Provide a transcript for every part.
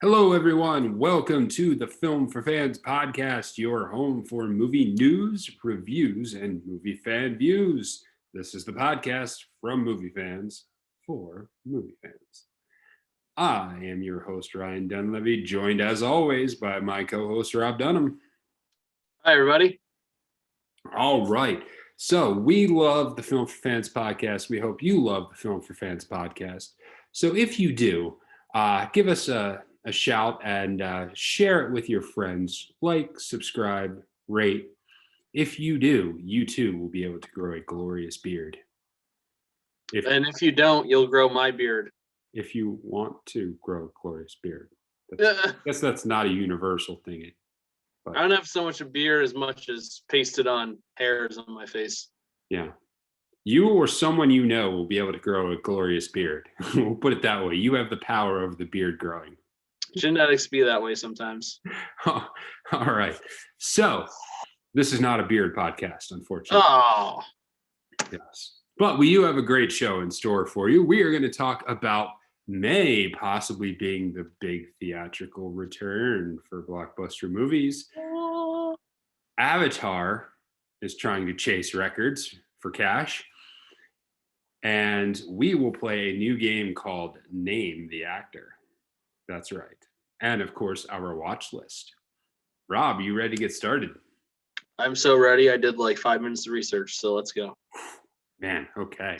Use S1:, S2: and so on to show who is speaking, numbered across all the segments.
S1: Hello, everyone. Welcome to the Film for Fans podcast, your home for movie news, reviews, and movie fan views. This is the podcast from movie fans for movie fans. I am your host, Ryan Dunlevy, joined as always by my co-host, Rob Dunham.
S2: Hi, everybody.
S1: All right. So we love the Film for Fans podcast. We hope you love the Film for Fans podcast. So if you do, give us a shout and share it with your friends. Like, subscribe, rate. If you do, you too will be able to grow a glorious beard.
S2: If you don't, you'll grow my beard.
S1: If you want to grow a glorious beard. I guess that's not a universal thing.
S2: But I don't have so much a beard as much as pasted on hairs on my face.
S1: Yeah. You or someone you know will be able to grow a glorious beard. We'll put it that way. You have the power over the beard growing.
S2: Genetics be that way sometimes.
S1: All right. So this is not a beard podcast, unfortunately.
S2: Oh.
S1: Yes. But we do have a great show in store for you. We are going to talk about May possibly being the big theatrical return for blockbuster movies. Avatar is trying to chase records for cash. And we will play a new game called Name the Actor. That's right. And of course, our watch list. Rob, you ready to get started?
S2: I'm so ready. I did like 5 minutes of research, so let's go.
S1: Man, okay.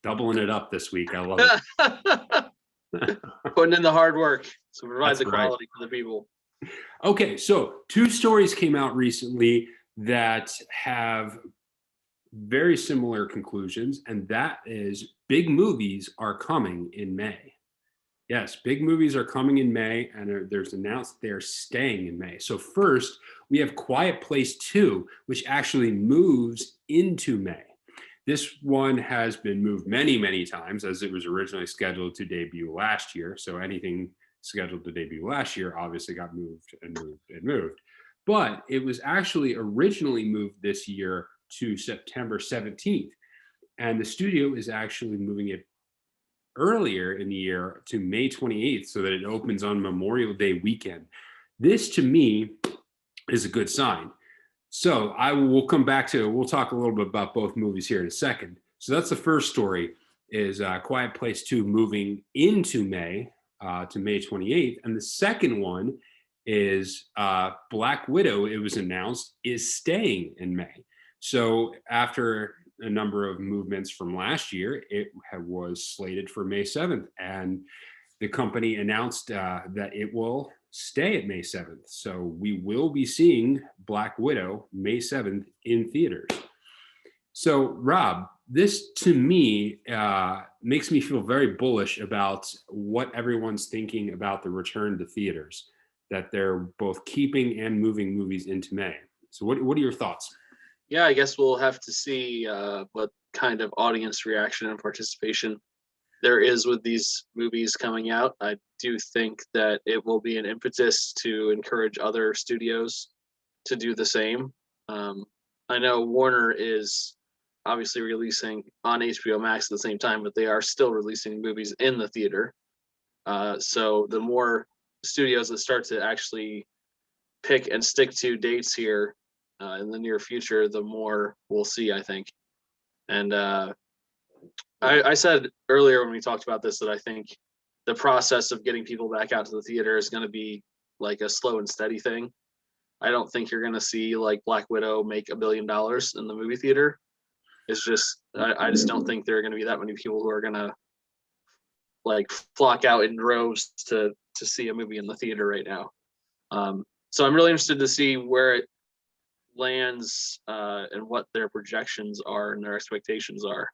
S1: Doubling it up this week. I love
S2: it. Putting in the hard work. So provide the quality
S1: right.
S2: for the people.
S1: Okay, so 2 stories came out recently that have very similar conclusions, and that is big movies are coming in May. Yes, big movies are coming in May, and there's announced they're staying in May. So first, we have Quiet Place 2, which actually moves into May. This one has been moved many, many times, as it was originally scheduled to debut last year. So anything scheduled to debut last year obviously got moved and moved and moved. But it was actually originally moved this year to September 17th. And the studio is actually moving it earlier in the year to May 28th so that it opens on Memorial Day weekend. This, to me, is a good sign. So we'll come back to, we'll talk a little bit about both movies here in a second. So that's the first story, is Quiet Place 2 moving into May, to May 28th. And the second one is Black Widow, it was announced, is staying in May. So after a number of movements from last year, it was slated for May 7th. And the company announced that it will stay at May 7th. So we will be seeing Black Widow May 7th in theaters. So Rob, this to me makes me feel very bullish about what everyone's thinking about the return to theaters, that they're both keeping and moving movies into May. So what are your thoughts?
S2: Yeah, I guess we'll have to see what kind of audience reaction and participation there is with these movies coming out. I do think that it will be an impetus to encourage other studios to do the same. I know Warner is obviously releasing on HBO Max at the same time, but they are still releasing movies in the theater. So the more studios that start to actually pick and stick to dates here in the near future, the more we'll see, I think. And I said earlier when we talked about this that I think the process of getting people back out to the theater is going to be like a slow and steady thing. I don't think you're going to see like Black Widow make $1 billion in the movie theater. It's just, I just don't think there are going to be that many people who are going to like flock out in droves to see a movie in the theater right now. So I'm really interested to see where it lands and what their projections are and their expectations are,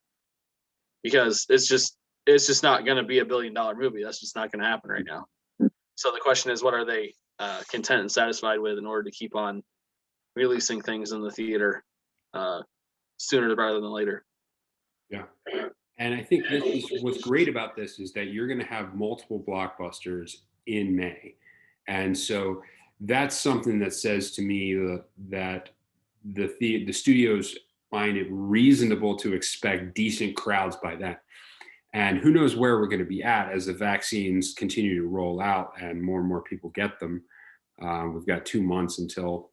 S2: because it's just not going to be $1 billion movie. That's just not going to happen right now. So the question is, what are they content and satisfied with in order to keep on releasing things in the theater sooner rather than later?
S1: Yeah. And I think what's great about this is that you're going to have multiple blockbusters in May. And so that's something that says to me that the studios find it reasonable to expect decent crowds by then. And who knows where we're going to be at as the vaccines continue to roll out and more people get them. We've got 2 months until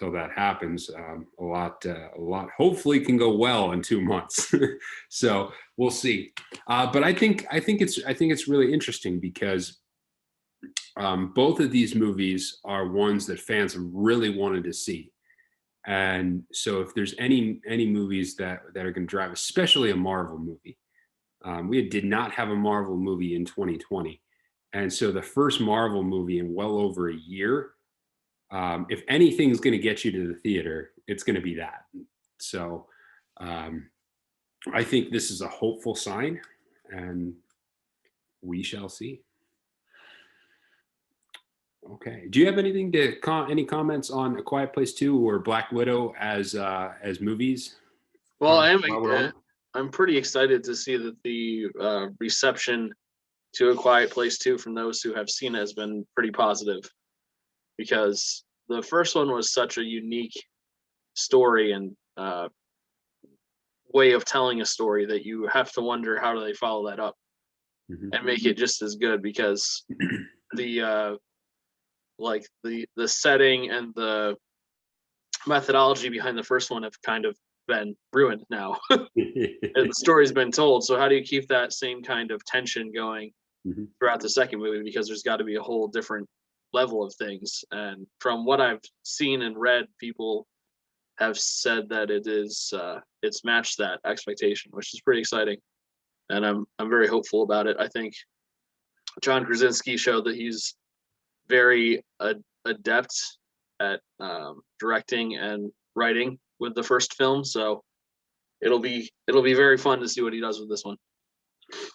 S1: that happens. A lot hopefully can go well in 2 months. So we'll see. But I think it's really interesting because both of these movies are ones that fans have really wanted to see. And so if there's any movies that are going to drive, especially a Marvel movie, we did not have a Marvel movie in 2020. And so the first Marvel movie in well over a year, if anything's going to get you to the theater, it's going to be that. So I think this is a hopeful sign, and we shall see. Okay. Do you have anything to any comments on A Quiet Place 2 or Black Widow as movies?
S2: Well, I'm pretty excited to see that the reception to A Quiet Place 2 from those who have seen it has been pretty positive, because the first one was such a unique story and way of telling a story that you have to wonder how do they follow that up and make it just as good, because the the setting and the methodology behind the first one have kind of been ruined now. And the story's been told, so how do you keep that same kind of tension going throughout the second movie, because there's got to be a whole different level of things. And from what I've seen and read, people have said that it's matched that expectation, which is pretty exciting, and I'm very hopeful about it. I think John Krasinski showed that he's very adept at directing and writing with the first film, so it'll be very fun to see what he does with this one.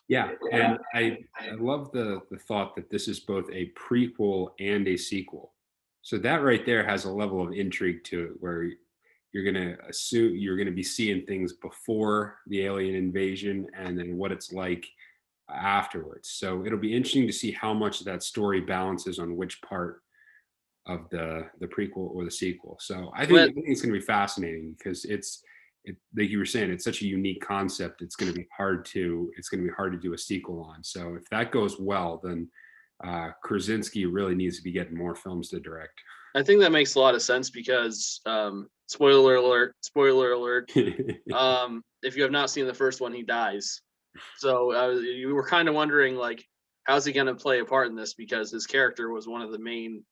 S1: Yeah, and I love the thought that this is both a prequel and a sequel. So that right there has a level of intrigue to it, where you're gonna assume you're gonna be seeing things before the alien invasion and then what it's like afterwards. So it'll be interesting to see how much of that story balances on which part of the prequel or the sequel. So I think it's going to be fascinating, because it's like you were saying, it's such a unique concept. It's going to be hard to do a sequel on. So if that goes well, then Krasinski really needs to be getting more films to direct.
S2: I think that makes a lot of sense, because spoiler alert, if you have not seen the first one, he dies. So you were kind of wondering, like, how's he going to play a part in this, because his character was one of the main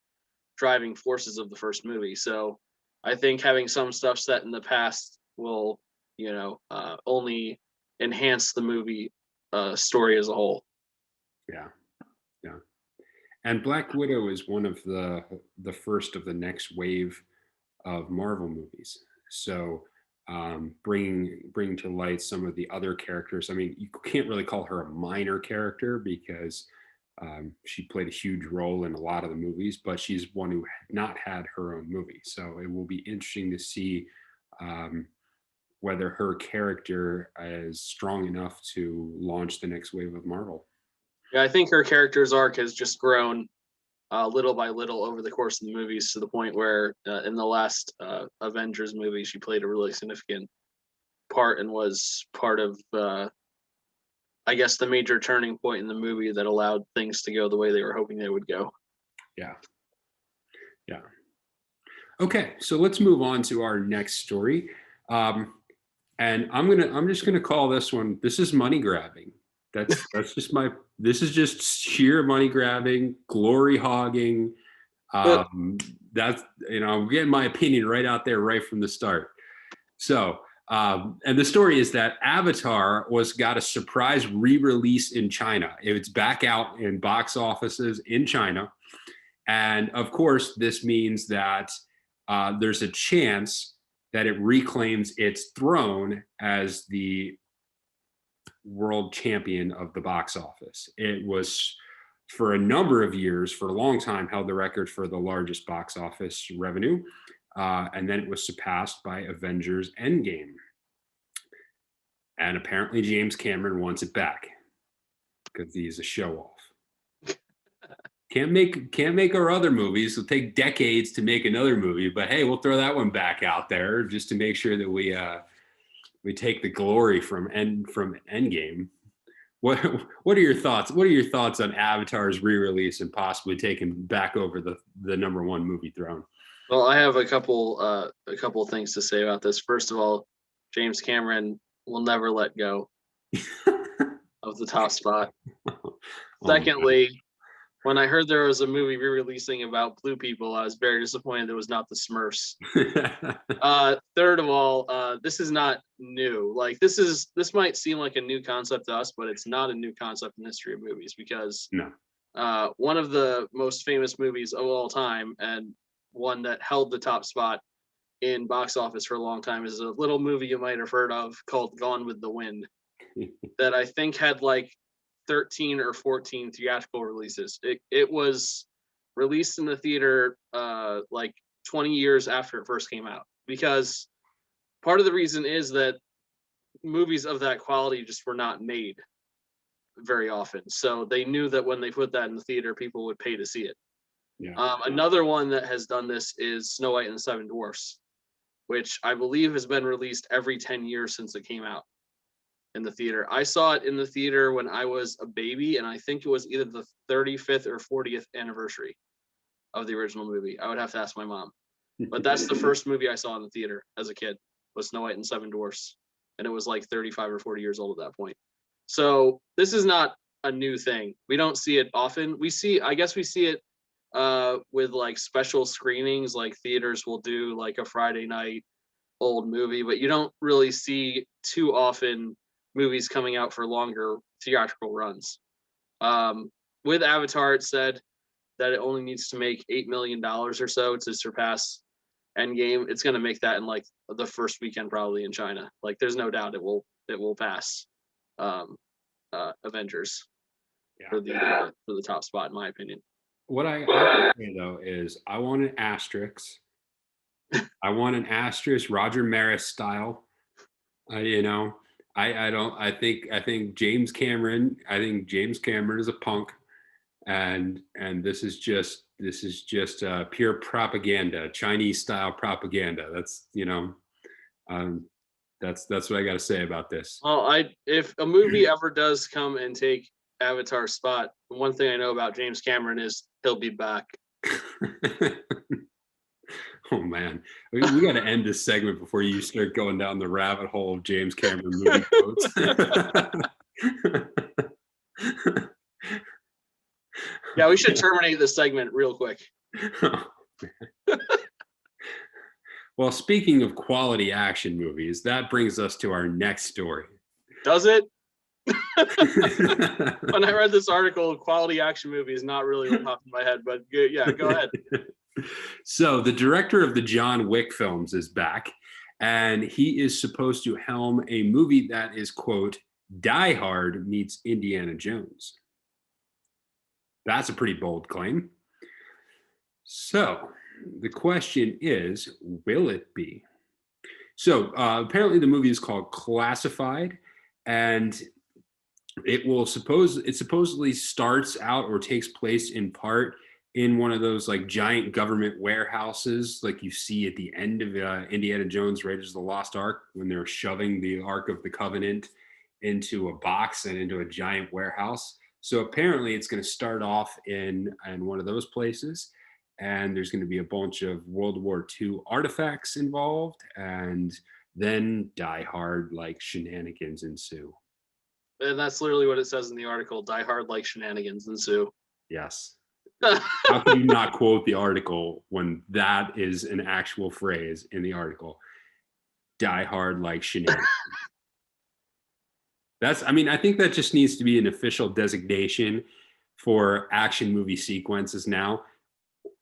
S2: driving forces of the first movie. So I think having some stuff set in the past will, only enhance the movie story as a whole. Yeah.
S1: And Black Widow is one of the first of the next wave of Marvel movies. So bringing to light some of the other characters. I mean, you can't really call her a minor character, because she played a huge role in a lot of the movies, but she's one who had not had her own movie. So it will be interesting to see whether her character is strong enough to launch the next wave of Marvel.
S2: Yeah, I think her character's arc has just grown little by little over the course of the movies, to the point where in the last Avengers movie, she played a really significant part and was part of, I guess, the major turning point in the movie that allowed things to go the way they were hoping they would go.
S1: Yeah. Okay, so let's move on to our next story. And I'm just gonna call this one, this is money grabbing. This is just sheer money grabbing, glory hogging. I'm getting my opinion right out there right from the start. So, and the story is that Avatar got a surprise re-release in China. It's back out in box offices in China. And of course, this means that there's a chance that it reclaims its throne as the world champion of the box office. It was, for a number of years, for a long time, held the record for the largest box office revenue. And then it was surpassed by Avengers Endgame. And apparently James Cameron wants it back, because he's a show-off. Can't make our other movies. It'll take decades to make another movie, but hey, we'll throw that one back out there just to make sure that we take the glory from Endgame. What what are your thoughts? What are your thoughts on Avatar's re-release and possibly taking back over the number one movie throne?
S2: Well, I have a couple things to say about this. First of all, James Cameron will never let go of the top spot.
S1: Oh
S2: Secondly, when I heard there was a movie re-releasing about blue people, I was very disappointed it was not the Smurfs. Third of all, this is not new. Like this might seem like a new concept to us, but it's not a new concept in the history of movies because
S1: no.
S2: one of the most famous movies of all time and one that held the top spot in box office for a long time is a little movie you might have heard of called Gone with the Wind that I think had like 13 or 14 theatrical releases. It was released in the theater like 20 years after it first came out because part of the reason is that movies of that quality just were not made very often. So they knew that when they put that in the theater, people would pay to see it.
S1: Yeah.
S2: Another one that has done this is Snow White and the Seven Dwarfs, which I believe has been released every 10 years since it came out in the theater. I saw it in the theater when I was a baby, and I think it was either the 35th or 40th anniversary of the original movie. I would have to ask my mom. But that's the first movie I saw in the theater as a kid was Snow White and Seven Dwarfs. And it was like 35 or 40 years old at that point. So this is not a new thing. We don't see it often. I guess we see it with like special screenings, like theaters will do like a Friday night old movie, but you don't really see too often movies coming out for longer theatrical runs. With Avatar, it said that it only needs to make $8 million or so to surpass Endgame. It's going to make that in like the first weekend, probably in China. Like, there's no doubt it will pass Avengers for the top spot, in my opinion.
S1: What I say though is I want an asterisk. I want an asterisk, Roger Maris style. You know, I don't. I think James Cameron. I think James Cameron is a punk, and this is just pure propaganda, Chinese style propaganda. That's that's what I got to say about this.
S2: Well, if a movie ever does come and take Avatar's spot, one thing I know about James Cameron is he'll be back.
S1: Oh man, we got to end this segment before you start going down the rabbit hole of James Cameron movie quotes.
S2: Yeah, we should terminate this segment real quick.
S1: Oh, well, speaking of quality action movies, that brings us to our next story.
S2: Does it? When I read this article, quality action movie is not really what popped in my head, but yeah, go ahead.
S1: So the director of the John Wick films is back, and he is supposed to helm a movie that is, quote, Die Hard meets Indiana Jones. That's a pretty bold claim. So the question is, will it be? So apparently the movie is called Classified, and it supposedly starts out or takes place in part in one of those like giant government warehouses like you see at the end of Indiana Jones Raiders of the Lost Ark when they're shoving the Ark of the Covenant into a box and into a giant warehouse. So apparently it's going to start off in one of those places, and there's going to be a bunch of World War II artifacts involved, and then Die Hard like shenanigans ensue.
S2: And that's literally what it says in the article. Die Hard like shenanigans ensue.
S1: Yes. How can you not quote the article when that is an actual phrase in the article? Die Hard like shenanigans. I think that just needs to be an official designation for action movie sequences now.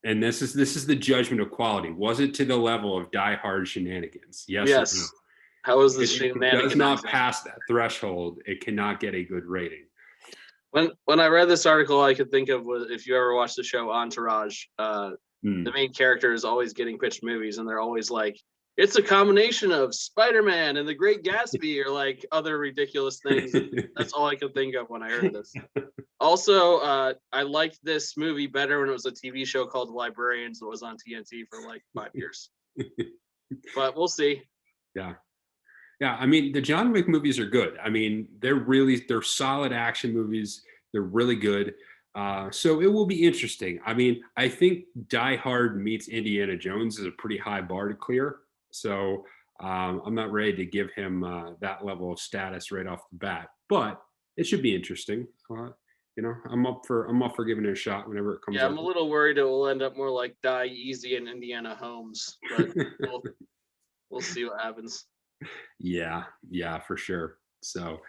S1: And this is the judgment of quality. Was it to the level of Die Hard shenanigans? Yes. No.
S2: How is the
S1: shenanigans? If it does not pass that threshold, it cannot get a good rating.
S2: When I read this article, I could think of if you ever watched the show Entourage, the main character is always getting pitched movies, and they're always like, it's a combination of Spider-Man and The Great Gatsby or like other ridiculous things. That's all I could think of when I heard this. Also, I liked this movie better when it was a TV show called The Librarians that was on TNT for like 5 years. But we'll see.
S1: Yeah. Yeah, I mean, the John Wick movies are good. I mean, they're solid action movies. They're really good. So it will be interesting. I mean, I think Die Hard meets Indiana Jones is a pretty high bar to clear. So I'm not ready to give him that level of status right off the bat, but it should be interesting. I'm up for giving it a shot whenever it comes
S2: Yeah,
S1: out.
S2: I'm a little worried it will end up more like Die Easy and Indiana Homes, but we'll see what happens.
S1: Yeah, for sure. So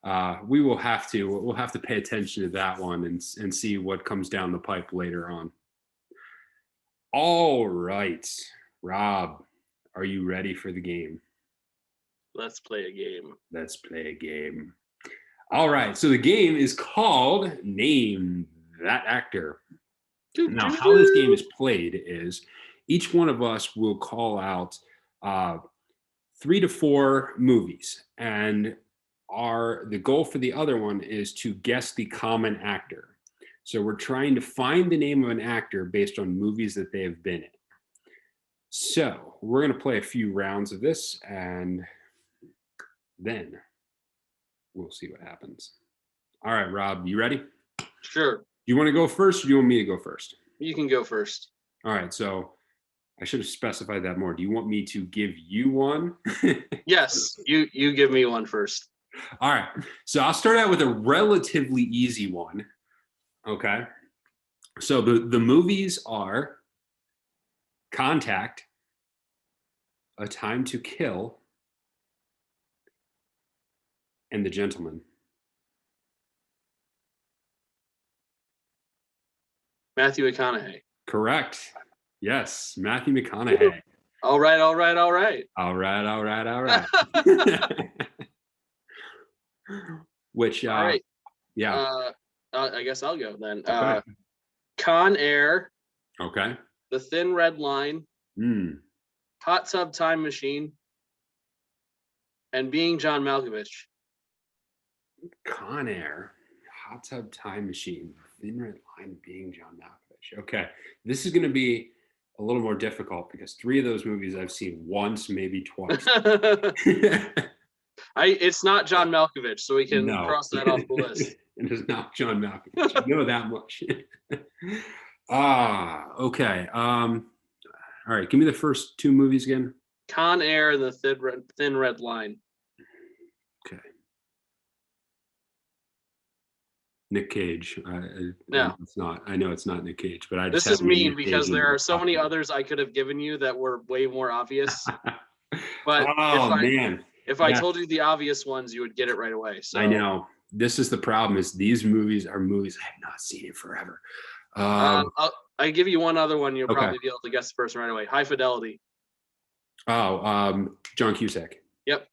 S1: we'll have to pay attention to that one and see what comes down the pipe later on. All right, Rob, are you ready for the game?
S2: Let's play a game.
S1: Let's play a game. All right, so the game is called Name That Actor. Now, how this game is played is each one of us will call out 3 to 4 movies, and the goal for the other one is to guess the common actor. So we're trying to find the name of an actor based on movies that they have been in. So we're going to play a few rounds of this, and then we'll see what happens. All right, Rob, you ready?
S2: Sure.
S1: Do you want to go first, or do you want me to go first?
S2: You can go first.
S1: All right, so I should have specified that more. Do you want me to give you one?
S2: Yes, you give me one first.
S1: All right, so I'll start out with a relatively easy one. Okay, so the movies are Contact, A Time to Kill, and The Gentleman.
S2: Matthew McConaughey.
S1: Correct. Yes, Matthew McConaughey.
S2: All right.
S1: All right. Which,
S2: All right.
S1: yeah.
S2: I guess I'll go then.
S1: Okay.
S2: Con Air,
S1: Okay.
S2: The Thin Red Line, Hot Tub Time Machine, and Being John Malkovich.
S1: Con Air, Hot Tub Time Machine, Thin Red Line, Being John Malkovich. Okay, this is going to be a little more difficult because 3 of those movies I've seen once, maybe twice.
S2: It's not John Malkovich, so we can cross that off the list.
S1: It is not John Malkovich. I know that much. Okay. All right, give me the first 2 movies again.
S2: Con Air and The Thin Red Line.
S1: Okay. Nick Cage.
S2: No,
S1: it's not. I know it's not Nick Cage, but
S2: this is mean because there are so many others I could have given you that were way more obvious. But if I told you the obvious ones, you would get it right away. So
S1: I know this is the problem. Is these movies are movies I have not seen in forever.
S2: I give you one other one. You'll probably be able to guess the person right away. High Fidelity.
S1: Oh, John Cusack.
S2: Yep.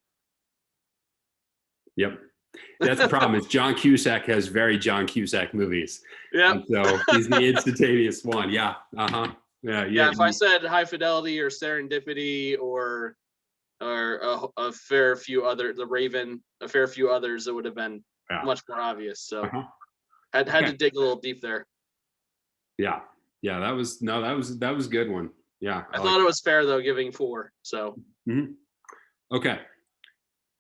S1: That's the problem. Is John Cusack has very John Cusack movies.
S2: Yeah.
S1: So he's the instantaneous one. Yeah. Yeah.
S2: If I said High Fidelity or Serendipity or a fair few other, The Raven, a fair few others, it would have been much more obvious. So had to dig a little deep there.
S1: Yeah. That was a good one. Yeah.
S2: I thought it was fair though, giving 4. So.
S1: Okay.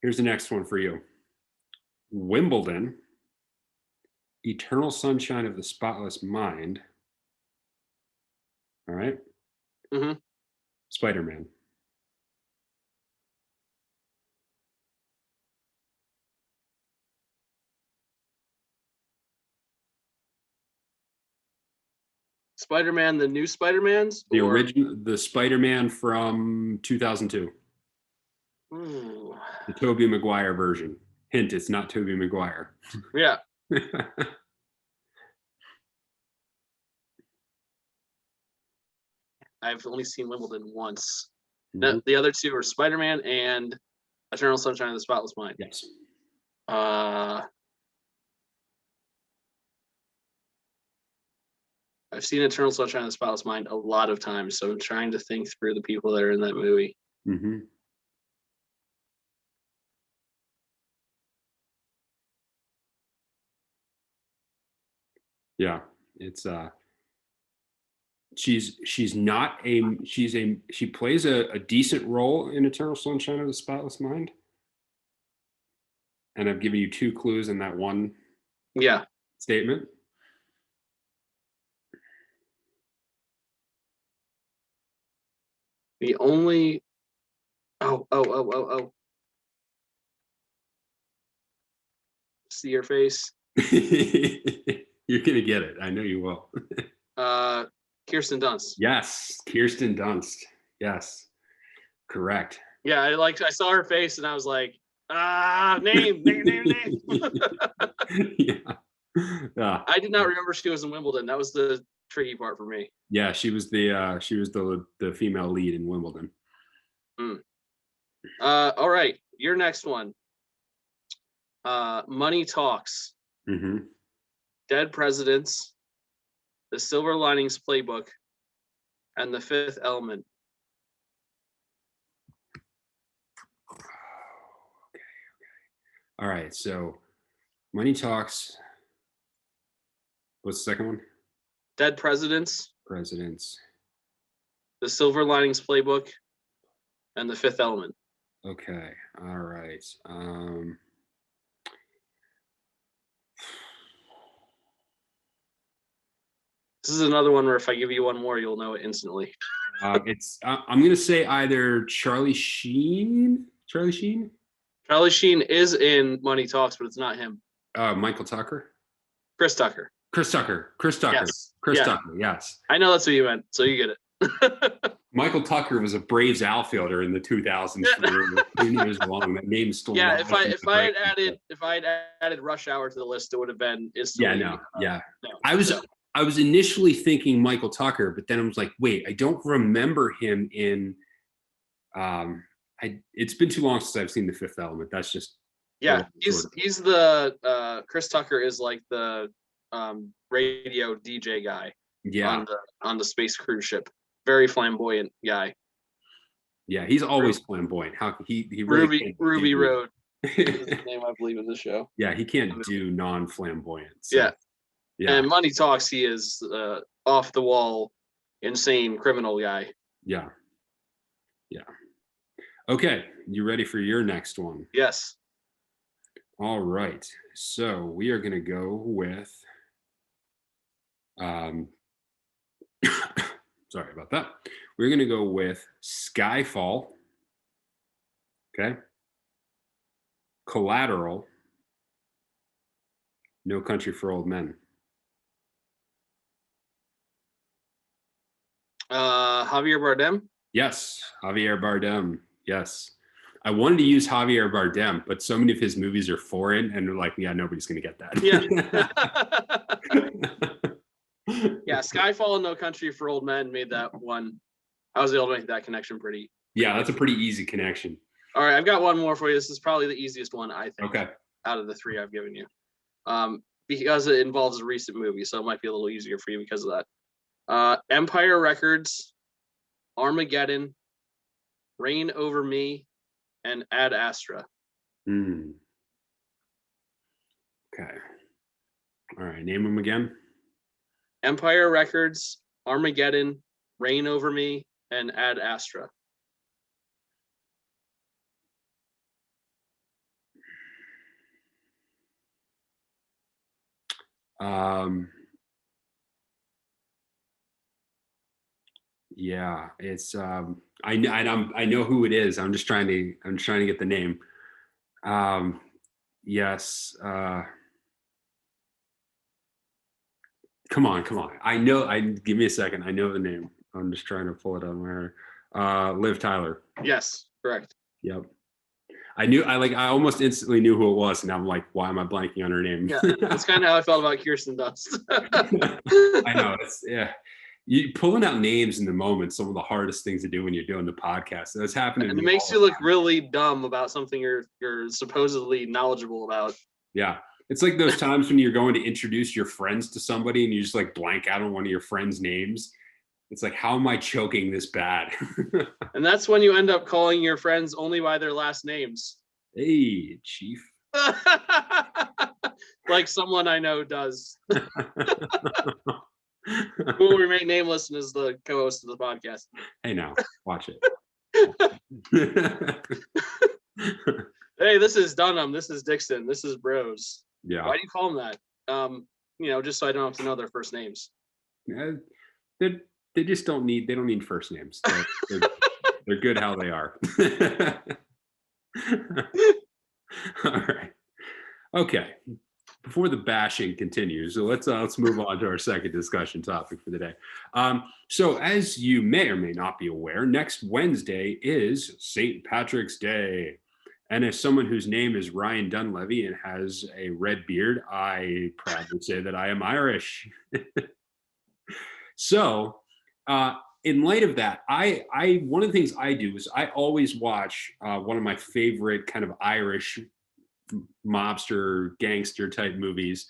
S1: Here's the next one for you. Wimbledon, Eternal Sunshine of the Spotless Mind. All right. Spider-Man.
S2: Spider-Man, the new Spider-Mans?
S1: The original, the Spider-Man from 2002. The Tobey Maguire version. Hint, it's not Tobey Maguire.
S2: Yeah. I've only seen Wimbledon once. The other 2 are Spider-Man and Eternal Sunshine of the Spotless Mind.
S1: Yes.
S2: I've seen Eternal Sunshine of the Spotless Mind a lot of times, so I'm trying to think through the people that are in that movie.
S1: Yeah, it's she plays a decent role in Eternal Sunshine of the Spotless Mind. And I've given you 2 clues in that one
S2: Yeah.
S1: statement.
S2: The only. Oh. See your face.
S1: You're gonna get it. I know you will.
S2: Kirsten Dunst.
S1: Yes, Kirsten Dunst. Yes, correct.
S2: Yeah, I saw her face and I was like, name.
S1: Yeah.
S2: I did not remember she was in Wimbledon. That was the tricky part for me.
S1: Yeah, she was the female lead in Wimbledon.
S2: All right, your next one. Money Talks.
S1: Mm-hmm.
S2: Dead Presidents, The Silver Linings Playbook, and The Fifth Element.
S1: Okay. All right, so Money Talks. What's the second one?
S2: Dead Presidents, The Silver Linings Playbook, and The Fifth Element.
S1: Okay, all right.
S2: This is another one where if I give you one more, you'll know it instantly.
S1: I'm gonna say either Charlie Sheen.
S2: Charlie Sheen is in Money Talks, but it's not him.
S1: Michael Tucker.
S2: Chris Tucker.
S1: Yes. Tucker. Yes.
S2: I know that's what you meant, so you get it.
S1: Michael Tucker was a Braves outfielder in the 2000s for 3 years long. That name still.
S2: Yeah, if I had added Rush Hour to the list, it would have been instantly.
S1: No. I was initially thinking Michael Tucker, but then I was like, wait, I don't remember him in. It's been too long since I've seen The Fifth Element. That's just.
S2: Yeah, he's the Chris Tucker is like the radio DJ guy.
S1: Yeah.
S2: On the space cruise ship, very flamboyant guy.
S1: Yeah, he's always flamboyant. How he really
S2: Ruby Road is his name, I believe, in the show.
S1: Yeah, he can't do non-flamboyant. So.
S2: Yeah. And Money Talks, he is off the wall, insane criminal guy.
S1: Yeah. Okay, you ready for your next one?
S2: Yes.
S1: All right, so we are going to go with. Sorry about that. We're going to go with Skyfall. Okay. Collateral. No Country for Old Men.
S2: Javier Bardem?
S1: Yes, Javier Bardem. Yes. I wanted to use Javier Bardem, but so many of his movies are foreign, and they're like, yeah, nobody's going to get that.
S2: Yeah. Yeah, Skyfall and No Country for Old Men made that one. I was able to make that connection pretty.
S1: Yeah, that's a pretty easy connection.
S2: All right, I've got one more for you. This is probably the easiest one, I think.
S1: Okay.
S2: Out of the 3 I've given you. Because it involves a recent movie, so it might be a little easier for you because of that. Empire Records, Armageddon, Reign Over Me, and Ad Astra.
S1: Okay. All right, name them again.
S2: Empire Records, Armageddon, Reign Over Me, and Ad Astra.
S1: Yeah, it's I know who it is. I'm trying to get the name. Yes. Come on. Give me a second. I know the name. I'm just trying to pull it out of my hair. Liv Tyler.
S2: Yes, correct.
S1: Yep. I almost instantly knew who it was, and I'm like, why am I blanking on her name?
S2: Yeah, that's kind of how I felt about Kirsten Dunst.
S1: I know. You pulling out names in the moment, some of the hardest things to do when you're doing the podcast. That's happening.
S2: And it makes you look really dumb about something you're supposedly knowledgeable about.
S1: Yeah. It's like those times when you're going to introduce your friends to somebody and you just like blank out on one of your friends' names. It's like, how am I choking this bad?
S2: And that's when you end up calling your friends only by their last names.
S1: Hey, Chief.
S2: Like someone I know does. Who will remain nameless and is the co-host of the podcast.
S1: Hey, now, watch it.
S2: Hey, this is Dunham, this is Dixon, this is Bros.
S1: Yeah.
S2: Why do you call them that? Just so I don't have to know their first names.
S1: Yeah, they just don't need first names. They're good how they are. All right. Okay. Before the bashing continues, so let's move on to our second discussion topic for the day. So as you may or may not be aware, next Wednesday is St. Patrick's Day. And as someone whose name is Ryan Dunlevy and has a red beard, I proudly say that I am Irish. So in light of that, I one of the things I do is I always watch one of my favorite kind of Irish mobster gangster type movies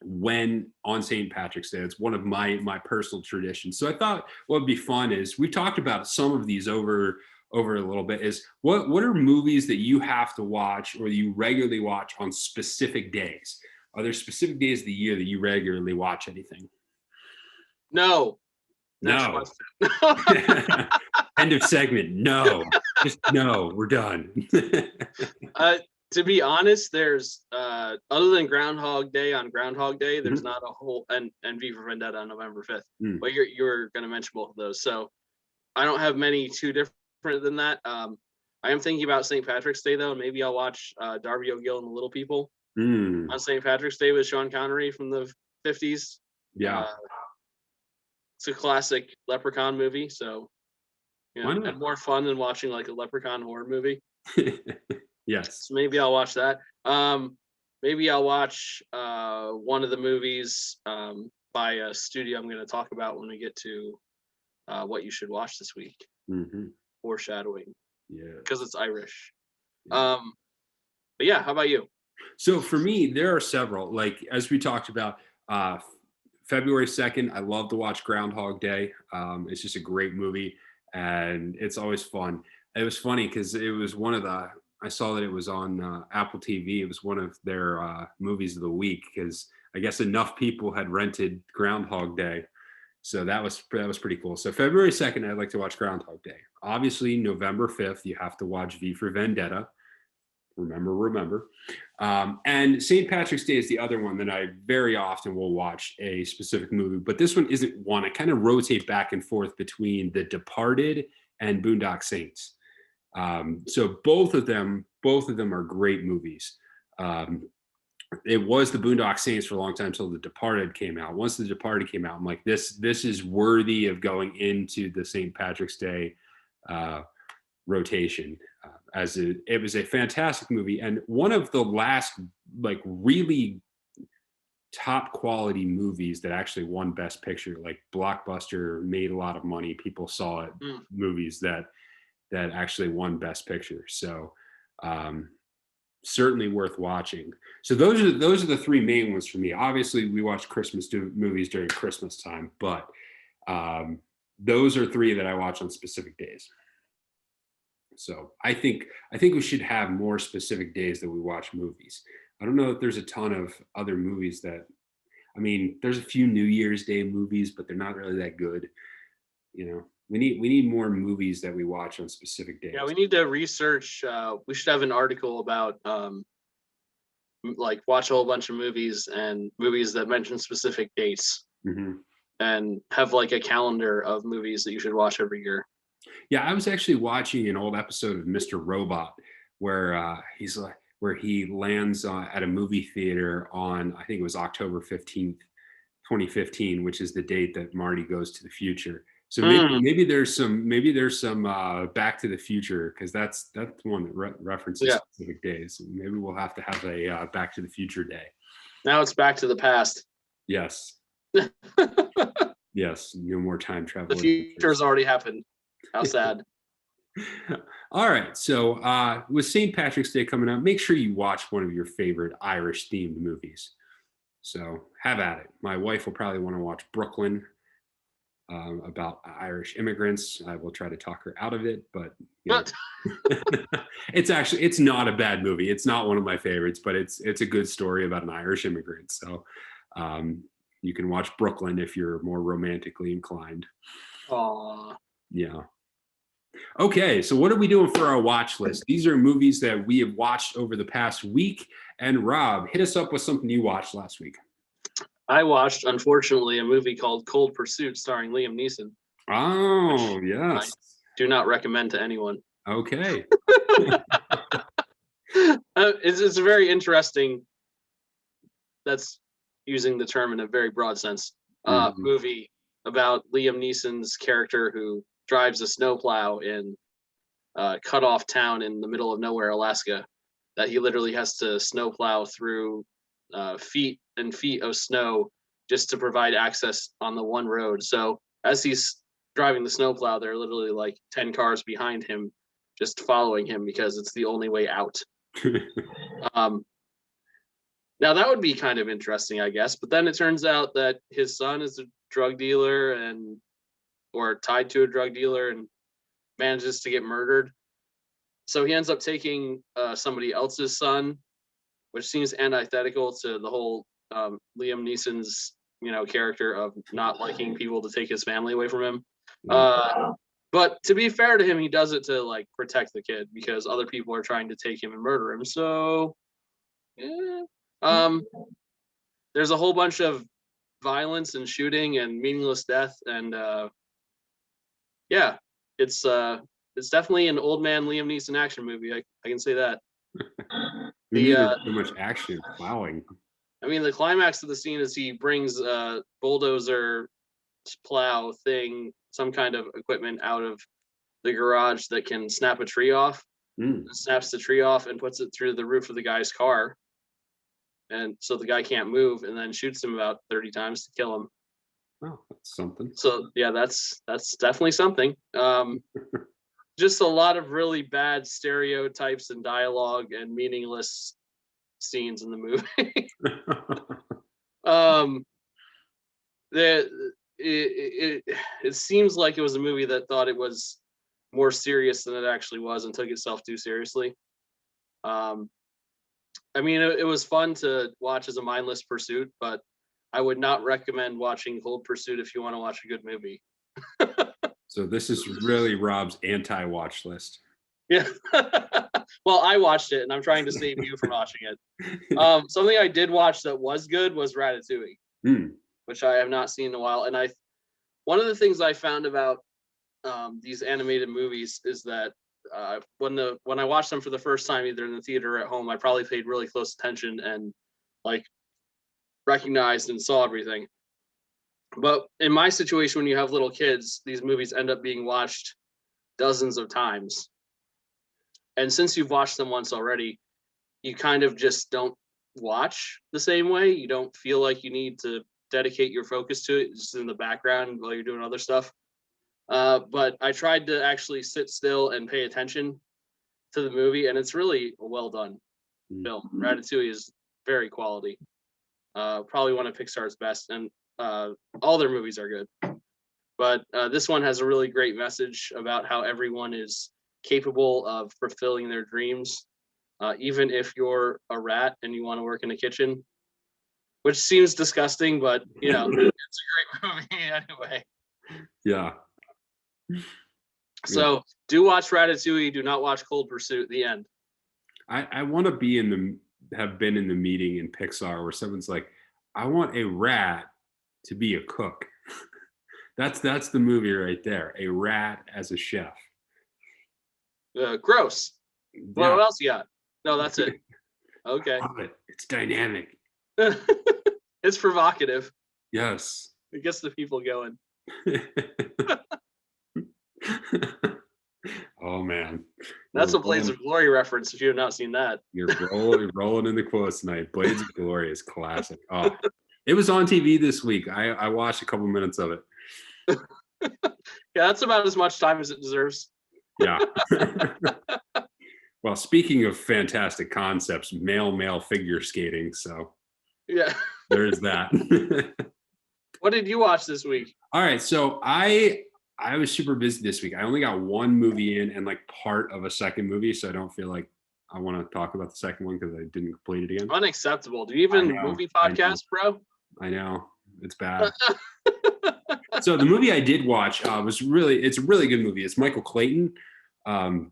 S1: when on St. Patrick's Day. It's one of my personal traditions. So I thought what would be fun is we talked about some of these over a little bit is what are movies that you have to watch or you regularly watch on specific days? Are there specific days of the year that you regularly watch anything?
S2: No.
S1: No. End of segment. No. Just no. We're done.
S2: To be honest, there's other than Groundhog Day on Groundhog Day, there's not a whole and V for Vendetta on November 5th. But you're going to mention both of those, so I don't have many too different than that. I am thinking about St. Patrick's Day though, and maybe I'll watch Darby O'Gill and the Little People on St. Patrick's Day with Sean Connery from the 50s.
S1: Yeah.
S2: It's a classic Leprechaun movie, so and more fun than watching like a Leprechaun horror movie.
S1: Yes.
S2: So maybe I'll watch that. Maybe I'll watch one of the movies by a studio I'm going to talk about when we get to what you should watch this week. Foreshadowing.
S1: Yeah.
S2: Because it's Irish. Yeah. But yeah, how about you?
S1: So for me, there are several. Like as we talked about, February 2nd, I love to watch Groundhog Day. It's just a great movie, and it's always fun. It was funny because it was I saw that it was on Apple TV. It was one of their movies of the week because I guess enough people had rented Groundhog Day. So that was pretty cool. So February 2nd, I'd like to watch Groundhog Day. Obviously, November 5th, you have to watch V for Vendetta. Remember. And St. Patrick's Day is the other one that I very often will watch a specific movie. But this one isn't one. I kind of rotate back and forth between The Departed and Boondock Saints. So both of them are great movies. It was the Boondock Saints for a long time until The Departed came out. Once The Departed came out, I'm like, this is worthy of going into the St. Patrick's Day rotation. It was a fantastic movie and one of the last like really top quality movies that actually won Best Picture. Like Blockbuster made a lot of money. People saw it. Movies that actually won Best Picture. So certainly worth watching. So those are the three main ones for me. Obviously, we watch Christmas movies during Christmas time, but those are three that I watch on specific days. So I think we should have more specific days that we watch movies. I don't know if there's a ton of other movies there's a few New Year's Day movies, but they're not really that good. We need more movies that we watch on specific days.
S2: Yeah, we need to research. We should have an article about like watch a whole bunch of movies and movies that mention specific dates, and have like a calendar of movies that you should watch every year.
S1: Yeah, I was actually watching an old episode of Mr. Robot where he lands at a movie theater on, I think it was October 15th, 2015, which is the date that Marty goes to the future. So maybe there's some Back to the Future, because that's the one that references specific days. Maybe we'll have to have a Back to the Future day.
S2: Now it's Back to the Past.
S1: Yes. Yes. No more time travel.
S2: The future's already happened. How sad.
S1: All right. So with St. Patrick's Day coming up, make sure you watch one of your favorite Irish themed movies. So have at it. My wife will probably want to watch Brooklyn, about Irish immigrants. I will try to talk her out of it, but it's not a bad movie. It's not one of my favorites, but it's a good story about an Irish immigrant. So you can watch Brooklyn if you're more romantically inclined.
S2: Aww.
S1: Yeah. Okay, so what are we doing for our watch list? These are movies that we have watched over the past week. And Rob, hit us up with something you watched last week.
S2: I watched, unfortunately, a movie called Cold Pursuit starring Liam Neeson.
S1: Oh, yes.
S2: Do not recommend to anyone.
S1: Okay.
S2: It's a very interesting, that's using the term in a very broad sense, movie about Liam Neeson's character who drives a snowplow in cut off town in the middle of nowhere, Alaska, that he literally has to snowplow through feet and feet of snow just to provide access on the one road. So as he's driving the snowplow, there are literally like 10 cars behind him just following him because it's the only way out. Now that would be kind of interesting, I guess. But then it turns out that his son is a drug dealer or tied to a drug dealer and manages to get murdered. So he ends up taking somebody else's son, which seems antithetical to the whole Liam Neeson's, character of not liking people to take his family away from him. But to be fair to him, he does it to like protect the kid because other people are trying to take him and murder him. So, yeah. There's a whole bunch of violence and shooting and meaningless death, and it's definitely an old man Liam Neeson action movie. I can say that.
S1: Too much action plowing.
S2: I mean, the climax of the scene is he brings a bulldozer plow thing, some kind of equipment out of the garage that can snap a tree off. Snaps the tree off and puts it through the roof of the guy's car. And so the guy can't move, and then shoots him about 30 times to kill him.
S1: Oh, that's something.
S2: So yeah, that's definitely something. Just a lot of really bad stereotypes and dialogue and meaningless scenes in the movie. It seems like it was a movie that thought it was more serious than it actually was and took itself too seriously. I mean, it was fun to watch as a mindless pursuit, but I would not recommend watching Cold Pursuit if you want to watch a good movie.
S1: So this is really Rob's anti-watch list.
S2: Yeah. Well, I watched it, and I'm trying to save you from watching it. Something I did watch that was good was Ratatouille, which I have not seen in a while. And one of the things I found about these animated movies is that when I watched them for the first time, either in the theater or at home, I probably paid really close attention and like recognized and saw everything. But in my situation, when you have little kids, these movies end up being watched dozens of times. And since you've watched them once already, you kind of just don't watch the same way. You don't feel like you need to dedicate your focus to it. It's just in the background while you're doing other stuff. But I tried to actually sit still and pay attention to the movie, and it's really a well done film. Ratatouille is very quality. Probably one of Pixar's best, and all their movies are good. But this one has a really great message about how everyone is capable of fulfilling their dreams, even if you're a rat and you want to work in a kitchen, which seems disgusting, but it's a great movie anyway.
S1: Yeah.
S2: So do watch Ratatouille. Do not watch Cold Pursuit. The end.
S1: I want to have been in the meeting in Pixar where someone's like, I want a rat to be a cook. That's the movie right there. A rat as a chef.
S2: Gross. Well, what else you got? No, that's it. Okay.
S1: It's dynamic.
S2: It's provocative.
S1: Yes.
S2: It gets the people going.
S1: Oh man,
S2: that's a Blades of Glory reference. If you have not seen that,
S1: you're rolling in the quotes tonight. Blades of Glory is classic. Oh, it was on TV this week. I watched a couple minutes of it.
S2: Yeah, that's about as much time as it deserves.
S1: Yeah. Well, speaking of fantastic concepts, male figure skating. So
S2: yeah,
S1: there's that.
S2: What did you watch this week? All
S1: right, so I was super busy this week. I only got one movie in and like part of a second movie, so I don't feel like I want to talk about the second one because I didn't complete it again.
S2: Unacceptable. Do you even movie podcast, bro?
S1: I know. It's bad. So the movie I did watch it's a really good movie. It's Michael Clayton. And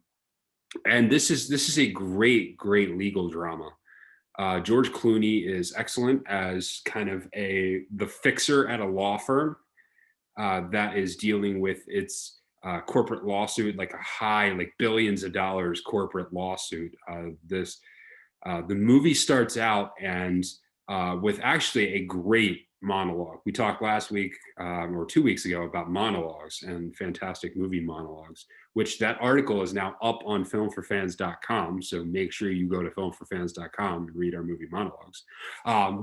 S1: this is a great legal drama. George Clooney is excellent as kind of the fixer at a law firm that is dealing with its corporate lawsuit, like a high, like billions of dollars corporate lawsuit. The movie starts out and with actually a great monologue. We talked last week or 2 weeks ago about monologues and fantastic movie monologues, which that article is now up on filmforfans.com. So make sure you go to filmforfans.com and read our movie monologues.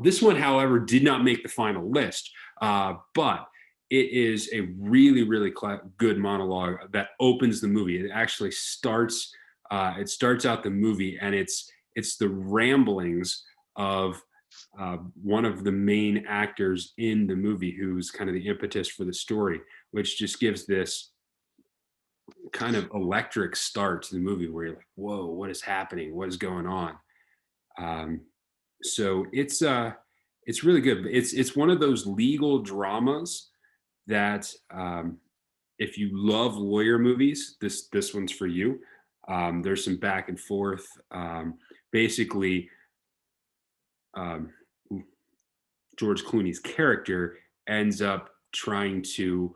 S1: This one, however, did not make the final list, but it is a really good monologue that opens the movie. It actually starts out the movie, and it's the ramblings of one of the main actors in the movie, who's kind of the impetus for the story, which just gives this kind of electric start to the movie where you're like, whoa, what is happening? What is going on? So it's really good. It's one of those legal dramas that if you love lawyer movies, this one's for you. There's some back and forth. Basically, George Clooney's character ends up trying to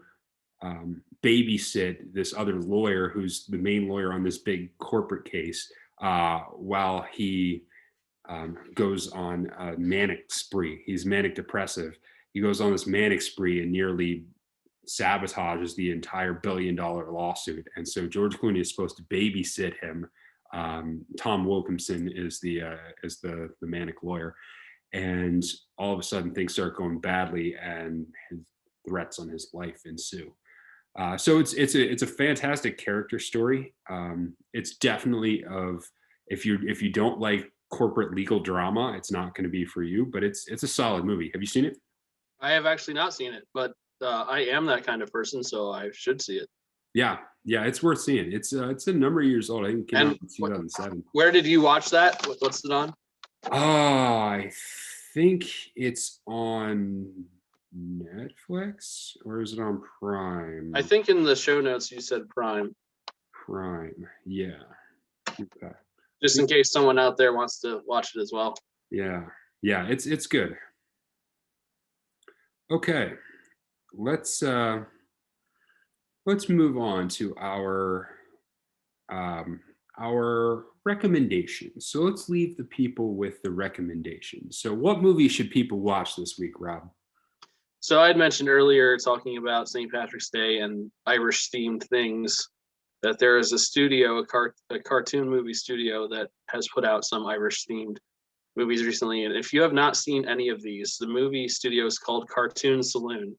S1: babysit this other lawyer who's the main lawyer on this big corporate case while he goes on a manic spree. He's manic depressive. He goes on this manic spree and nearly sabotages the entire $1 billion lawsuit. And so George Clooney is supposed to babysit him. Tom Wilkinson is the manic lawyer, and all of a sudden things start going badly, and his threats on his life ensue. So it's a fantastic character story. It's definitely if you don't like corporate legal drama, it's not going to be for you. But it's a solid movie. Have you seen it?
S2: I have actually not seen it, but I am that kind of person, so I should see it.
S1: Yeah, it's worth seeing. It's a number of years old. I think it came out in 2007.
S2: Where did you watch that? What's it on?
S1: I think it's on Netflix, or is it on Prime?
S2: I think in the show notes you said Prime.
S1: Prime, yeah. Okay.
S2: Just in case someone out there wants to watch it as well.
S1: Yeah, it's good. Okay, let's move on to our recommendations. So let's leave the people with the recommendations. So what movie should people watch this week, Rob?
S2: So I had mentioned earlier, talking about St. Patrick's Day and Irish themed things, that there is a studio, a cartoon movie studio that has put out some Irish themed movies recently. And if you have not seen any of these, the movie studio is called Cartoon Saloon,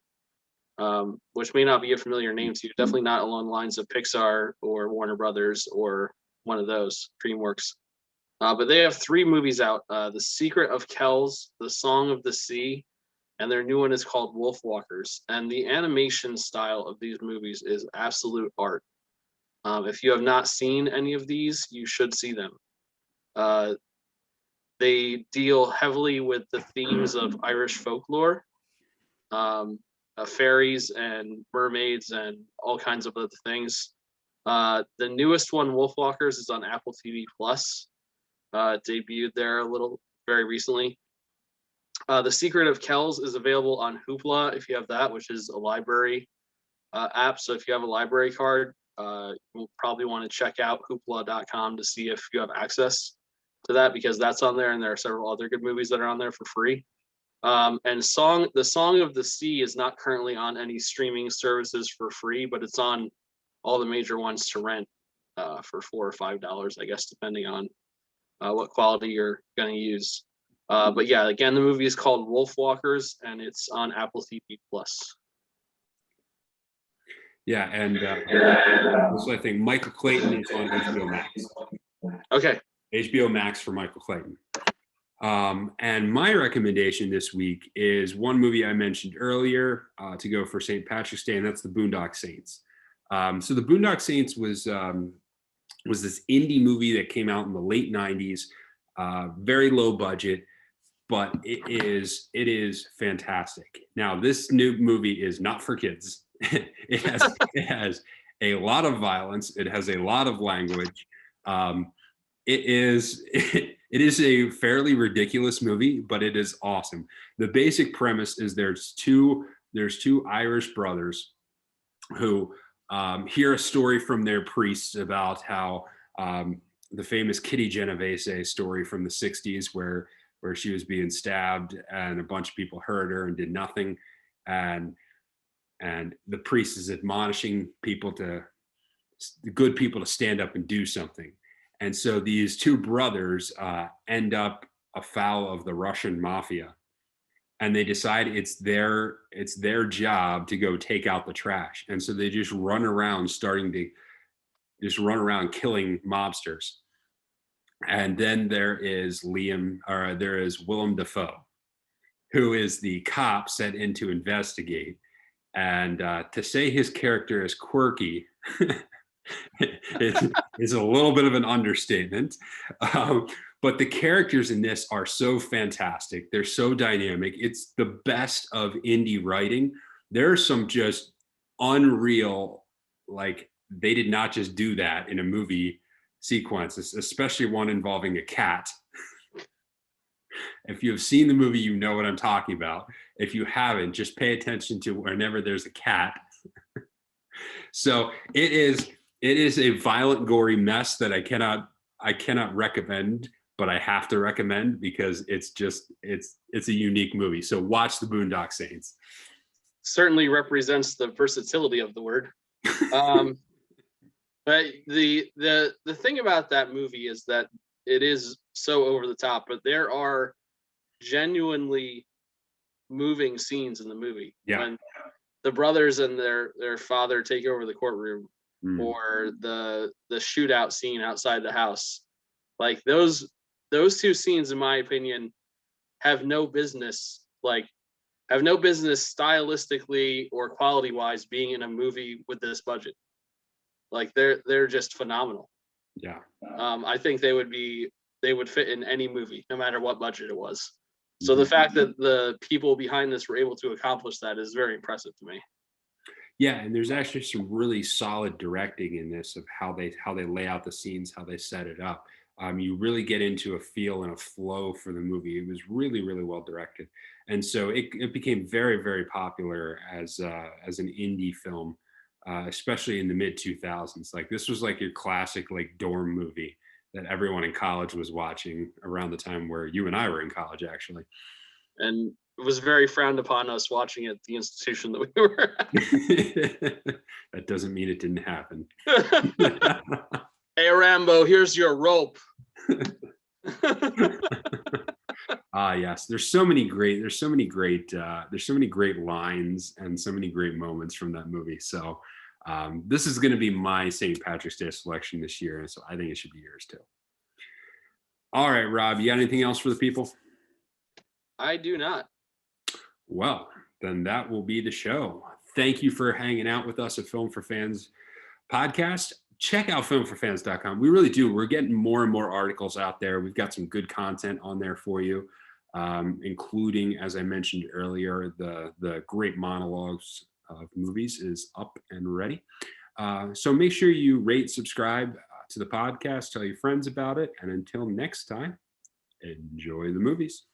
S2: which may not be a familiar name to you. Definitely not along the lines of Pixar or Warner Brothers or one of those, DreamWorks. But they have 3 movies out: The Secret of Kells, The Song of the Sea, and their new one is called Wolfwalkers. And the animation style of these movies is absolute art. If you have not seen any of these, you should see them. They deal heavily with the themes of Irish folklore, fairies and mermaids and all kinds of other things. The newest one, Wolfwalkers, is on Apple TV Plus. Debuted there very recently. The Secret of Kells is available on Hoopla if you have that, which is a library app. So if you have a library card, you'll probably want to check out hoopla.com to see if you have access to that, because that's on there, and there are several other good movies that are on there for free. And The Song of the Sea is not currently on any streaming services for free, but it's on all the major ones to rent for $4 or $5, I guess, depending on what quality you're going to use. But yeah, again, the movie is called Wolfwalkers, and it's on Apple TV Plus.
S1: Yeah, and also I think Michael Clayton is on HBO Max.
S2: Okay.
S1: HBO Max for Michael Clayton. And my recommendation this week is one movie I mentioned earlier to go for St. Patrick's Day, and that's The Boondock Saints. So The Boondock Saints was this indie movie that came out in the late 90s, very low budget, but it is fantastic. Now, this new movie is not for kids. It has a lot of violence. It has a lot of language. It is it is a fairly ridiculous movie, but it is awesome. The basic premise is there's two Irish brothers who hear a story from their priests about how the famous Kitty Genovese story from the 60s where she was being stabbed and a bunch of people heard her and did nothing. And the priest is admonishing the good people to stand up and do something. And so these two brothers end up afoul of the Russian mafia, and they decide it's their job to go take out the trash. And so they just run around killing mobsters. And then there is Willem Dafoe, who is the cop sent in to investigate. And to say his character is quirky is a little bit of an understatement. But the characters in this are so fantastic. They're so dynamic. It's the best of indie writing. There are some just unreal, like they did not just do that in a movie sequence, especially one involving a cat. If you have seen the movie, you know what I'm talking about. If you haven't, just pay attention to whenever there's a cat. So it is a violent, gory mess that I cannot recommend, but I have to recommend because it's a unique movie. So watch The Boondock Saints.
S2: Certainly represents the versatility of the word. But the thing about that movie is that it is so over the top, but there are genuinely moving scenes in the movie.
S1: Yeah.
S2: When the brothers and their father take over the courtroom, or the shootout scene outside the house, like those two scenes, in my opinion, have no business stylistically or quality wise being in a movie with this budget. Like they're just phenomenal.
S1: Yeah.
S2: I think they would fit in any movie, no matter what budget it was. So the fact that the people behind this were able to accomplish that is very impressive to me.
S1: Yeah, and there's actually some really solid directing in this of how they lay out the scenes, how they set it up. You really get into a feel and a flow for the movie. It was really, really well directed, and so it became very, very popular as an indie film, especially in the mid 2000s. Like this was like your classic like dorm movie that everyone in college was watching around the time where you and I were in college, actually.
S2: And it was very frowned upon us watching it at the institution that we were at.
S1: That doesn't mean it didn't happen.
S3: Hey Rambo, here's your rope.
S1: Yes, there's so many great lines and so many great moments from that movie. So this is going to be my St. Patrick's Day selection this year, and so I think it should be yours too. All right, Rob, you got anything else for the people?
S2: I do not.
S1: Well, then that will be the show. Thank you for hanging out with us at Film for Fans podcast. Check out filmforfans.com. We really do. We're getting more and more articles out there. We've got some good content on there for you, including, as I mentioned earlier, the great monologues of movies is up and ready. So make sure you rate, subscribe to the podcast, tell your friends about it, and until next time, enjoy the movies.